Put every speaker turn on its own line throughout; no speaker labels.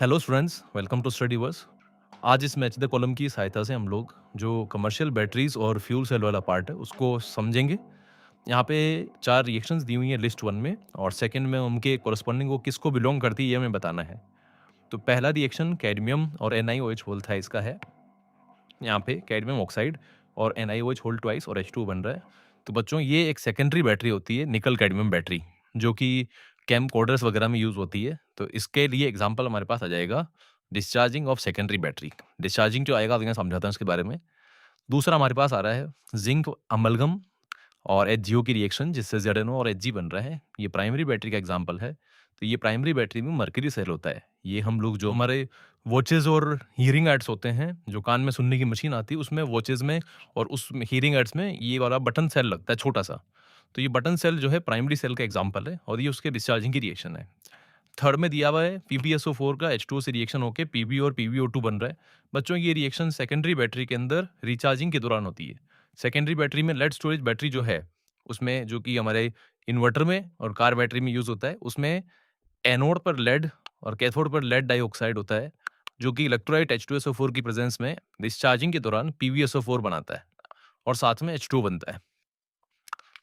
Hello students, welcome to Studyverse. आज इस match the column की सहायता से हम लोग जो कमर्शियल बैटरीज और फ्यूल सेल वाला पार्ट है उसको समझेंगे। यहाँ पे 4 रिएक्शंस दी हुई हैं लिस्ट 1 में और सेकंड में उनके कॉरस्पॉन्डिंग वो किसको बिलोंग करती है ये हमें बताना है। तो पहला रिएक्शन कैडमियम और NiOH होल था इसका है। यहाँ पे कैडमियम ऑक्साइड और NiOH होल ट्वाइस और H2 बन रहा है। तो बच्चों ये एक सेकेंडरी बैटरी होती है, निकल कैडमियम बैटरी, जो कि कैमकॉर्डर्स वगैरह में यूज़ होती है। तो इसके लिए एग्ज़ाम्पल हमारे पास आ जाएगा discharging of secondary battery. Discharging जो आएगा मैं समझाता हूँ इसके बारे में। दूसरा हमारे पास आ रहा है ज़िंक अमलगम और HGO की रिएक्शन जिससे ZnO और Hg बन रहा है। ये प्राइमरी बैटरी का एग्ज़ाम्पल है। तो ये प्राइमरी बैटरी में मर्करी सेल होता है। ये हम लोग जो हमारे वॉचेज़ और हीयरिंग एड्स होते हैं, जो कान में सुनने की मशीन आती है उसमें वॉचेज़ में और उस हीयरिंग एड्स में ये वाला बटन सेल लगता है छोटा-सा। तो ये बटन सेल जो है प्राइमरी सेल का एग्ज़ाम्पल है और ये उसके डिस्चार्जिंग की रिएक्शन है। थर्ड में दिया हुआ है PbSO4 का H2O से रिएक्शन होके Pb और PbO2 बन रहा है। बच्चों ये रिएक्शन सेकेंडरी बैटरी के अंदर रिचार्जिंग के दौरान होती है। सेकेंडरी बैटरी में लेड स्टोरेज बैटरी जो है, उसमें जो कि हमारे इन्वर्टर में और कार बैटरी में यूज़ होता है, उसमें एनोड पर लेड और कैथोड पर लेड डाइऑक्साइड होता है, जो कि इलेक्ट्रोलाइट H2SO4 की प्रेज़ेंस में डिस्चार्जिंग के दौरान PbSO4 बनाता है और साथ में H2O बनता है।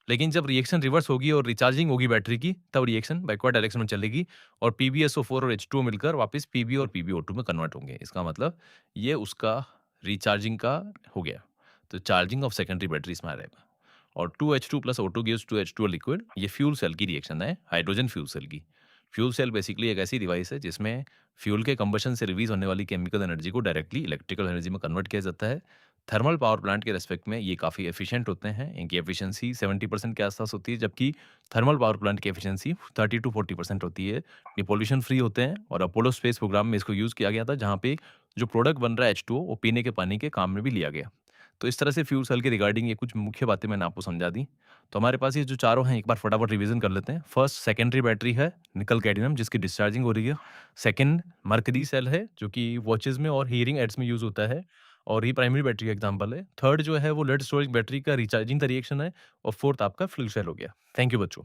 लेकिन जब रिएक्शन रिवर्स होगी और रिचार्जिंग होगी बैटरी की, तब रिएक्शन बैकवर्ड डायरेक्शन में चलेगी और PbSO4 और H2O मिलकर वापस Pb और PbO2 में कन्वर्ट होंगे। इसका मतलब ये उसका रिचार्जिंग का हो गया। तो चार्जिंग ऑफ सेकेंडरी बैटरी इसमें आ रहेगा और 2H2 plus O2 gives 2H2O liquid. ये फ्यूल सेल की रिएक्शन है, हाइड्रोजन फ्यूल सेल की। फ्यूल सेल बेसिकली एक ऐसी डिवाइस है जिसमें फ्यूल के कंबशन से रिलीज होने वाली केमिकल एनर्जी को डायरेक्टली इलेक्ट्रिकल एनर्जी में कन्वर्ट किया जाता है। थर्मल पावर प्लांट के रेस्पेक्ट में ये काफ़ी एफिशिएंट होते हैं। इनकी एफिशिएंसी 70% के आसपास होती है, जबकि थर्मल पावर प्लांट की एफिशिएंसी 30 टू 40% होती है। ये पॉल्यूशन फ्री होते हैं और अपोलो स्पेस प्रोग्राम में इसको यूज़ किया गया था, जहाँ पे जो प्रोडक्ट बन रहा है H2O वो पीने के पानी के काम में भी लिया गया। तो इस तरह से फ्यूल सेल के रिगार्डिंग ये कुछ मुख्य बातें मैंने आपको समझा दी। तो हमारे पास ये जो चारों हैं एक बार फटाफट रिवीजन कर लेते हैं। फर्स्ट सेकेंडरी बैटरी है निकल कैडमियम जिसकी डिस्चार्जिंग हो रही है। सेकंड मर्करी सेल है जो कि वॉचेज़ में और हियरिंग एड्स में यूज़ होता है और ये प्राइमरी बैटरी का एग्जांपल है। थर्ड जो है वो लेड स्टोरेज बैटरी का रिचार्जिंग का रिएक्शन है और फोर्थ आपका फ्यूल सेल हो गया। थैंक यू बच्चों।